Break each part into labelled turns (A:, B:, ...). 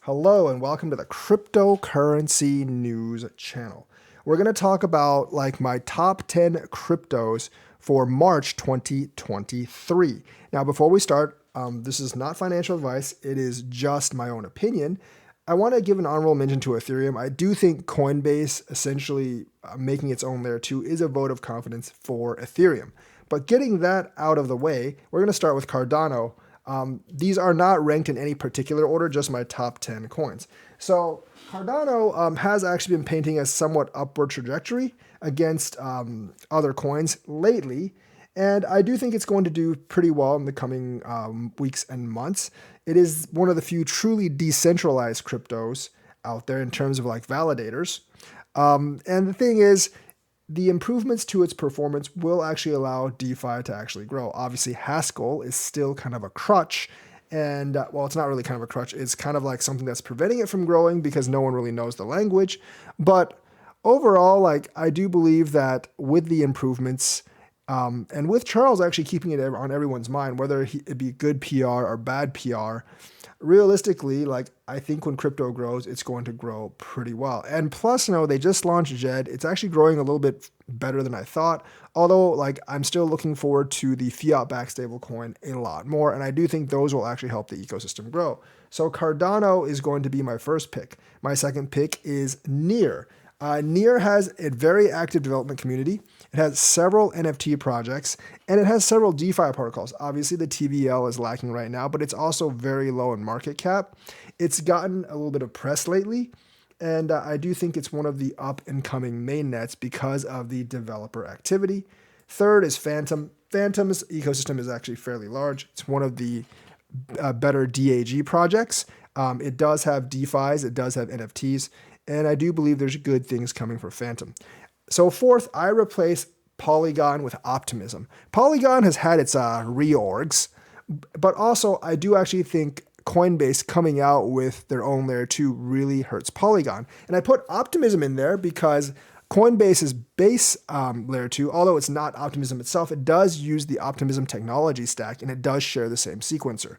A: Hello and welcome to the cryptocurrency news channel. We're going to talk about like my top 10 cryptos for March 2023. Now, before we start, this is not financial advice. It is just my own opinion. I want to give an honorable mention to Ethereum. I do think Coinbase essentially making its own layer 2 is a vote of confidence for Ethereum. But getting that out of the way, we're going to start with Cardano. These are not ranked in any particular order, just my top 10 coins. So Cardano has actually been painting a somewhat upward trajectory against other coins lately. And I do think it's going to do pretty well in the coming weeks and months. It is one of the few truly decentralized cryptos out there in terms of like validators. And the thing is, the improvements to its performance will actually allow DeFi to actually grow. Obviously, Haskell is still kind of a crutch. And well, it's not really kind of a crutch. It's kind of like something that's preventing it from growing because no one really knows the language. But overall, like I do believe that with the improvements, and with Charles actually keeping it on everyone's mind, whether it be good PR or bad PR, realistically, like I think when crypto grows, it's going to grow pretty well. And plus, they just launched Jed. It's actually growing a little bit better than I thought. Although, like I'm still looking forward to the fiat-backed stablecoin a lot more, and I do think those will actually help the ecosystem grow. So Cardano is going to be my first pick. My second pick is Near. Near has a very active development community. It has several NFT projects, and it has several DeFi protocols. Obviously, the TVL is lacking right now, but it's also very low in market cap. It's gotten a little bit of press lately, and I do think it's one of the up-and-coming mainnets because of the developer activity. Third is Phantom. Phantom's ecosystem is actually fairly large. It's one of the better DAG projects. It does have DeFis, it does have NFTs, and I do believe there's good things coming for Phantom. So fourth, I replace Polygon with Optimism. Polygon has had its reorgs, but also I do actually think Coinbase coming out with their own layer 2 really hurts Polygon. And I put Optimism in there because Coinbase's base layer 2, although it's not Optimism itself, it does use the Optimism technology stack and it does share the same sequencer.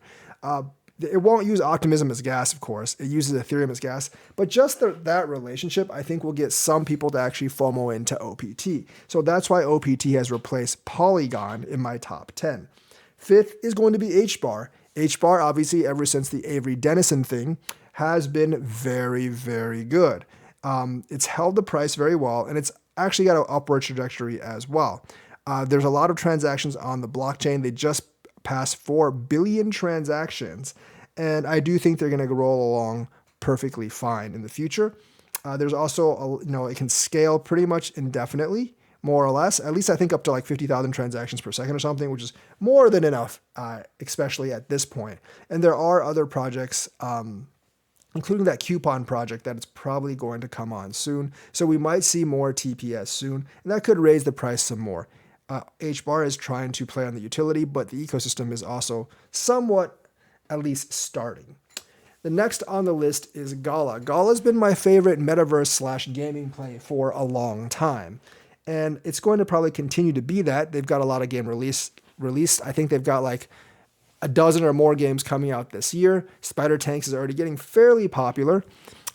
A: It won't use Optimism as gas, of course. It uses Ethereum as gas. But just that relationship, I think, will get some people to actually FOMO into OPT. So that's why OPT has replaced Polygon in my top 10. Fifth is going to be HBAR. HBAR, obviously, ever since the Avery Dennison thing, has been very, very good. It's held the price very well, and it's actually got an upward trajectory as well. There's a lot of transactions on the blockchain. They just passed 4 billion transactions, and I do think they're going to roll along perfectly fine in the future. There's also, it can scale pretty much indefinitely, more or less. At least I think up to like 50,000 transactions per second or something, which is more than enough, especially at this point. And there are other projects, including that coupon project that is probably going to come on soon. So we might see more TPS soon, and that could raise the price some more. HBAR is trying to play on the utility, but the ecosystem is also somewhat at least starting. The next on the list is Gala. Gala's been my favorite metaverse / gaming play for a long time, and it's going to probably continue to be that. They've got a lot of game released. I think they've got like a dozen or more games coming out this year. Spider Tanks is already getting fairly popular.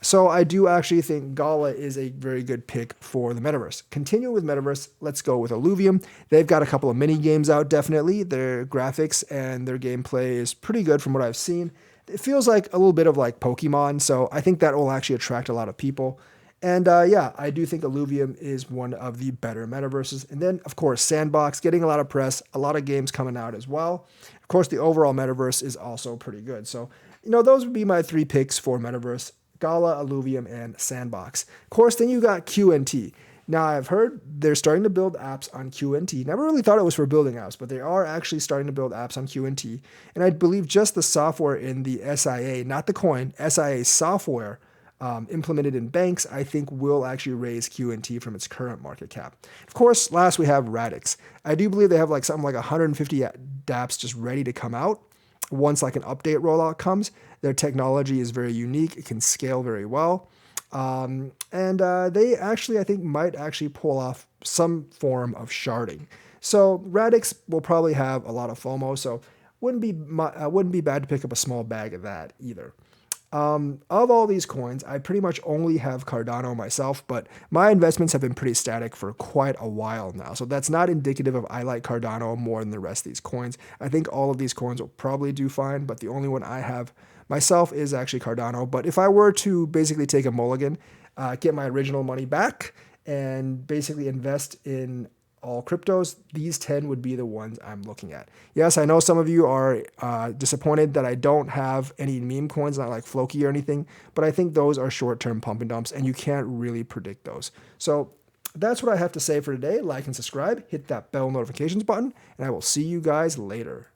A: So I do actually think Gala is a very good pick for the metaverse. Continuing with metaverse, let's go with Illuvium. They've got a couple of mini games out, definitely. Their graphics and their gameplay is pretty good from what I've seen. It feels like a little bit of like Pokemon, so I think that will actually attract a lot of people. And I do think Illuvium is one of the better metaverses. And then, of course, Sandbox, getting a lot of press, a lot of games coming out as well. Of course, the overall metaverse is also pretty good. So, those would be my 3 picks for metaverse. Gala, Illuvium, and Sandbox. Of course, then you got QNT. Now, I've heard they're starting to build apps on QNT. Never really thought it was for building apps, but they are actually starting to build apps on QNT. And I believe just the software in the SIA, not the coin, SIA software implemented in banks, I think will actually raise QNT from its current market cap. Of course, last we have Radix. I do believe they have like something like 150 dApps just ready to come out. Once like an update rollout comes, their technology is very unique. It can scale very well. And they actually, I think, might actually pull off some form of sharding. So Radix will probably have a lot of FOMO, so wouldn't be bad to pick up a small bag of that either. Of all these coins, I pretty much only have Cardano myself, but my investments have been pretty static for quite a while now. So that's not indicative of I like Cardano more than the rest of these coins. I think all of these coins will probably do fine, but the only one I have myself is actually Cardano. But if I were to basically take a mulligan, get my original money back, and basically invest in all cryptos, these 10 would be the ones I'm looking at. Yes, I know some of you are disappointed that I don't have any meme coins, not like Floki or anything, but I think those are short-term pump and dumps, and you can't really predict those. So that's what I have to say for today. Like and subscribe, hit that bell notifications button, and I will see you guys later.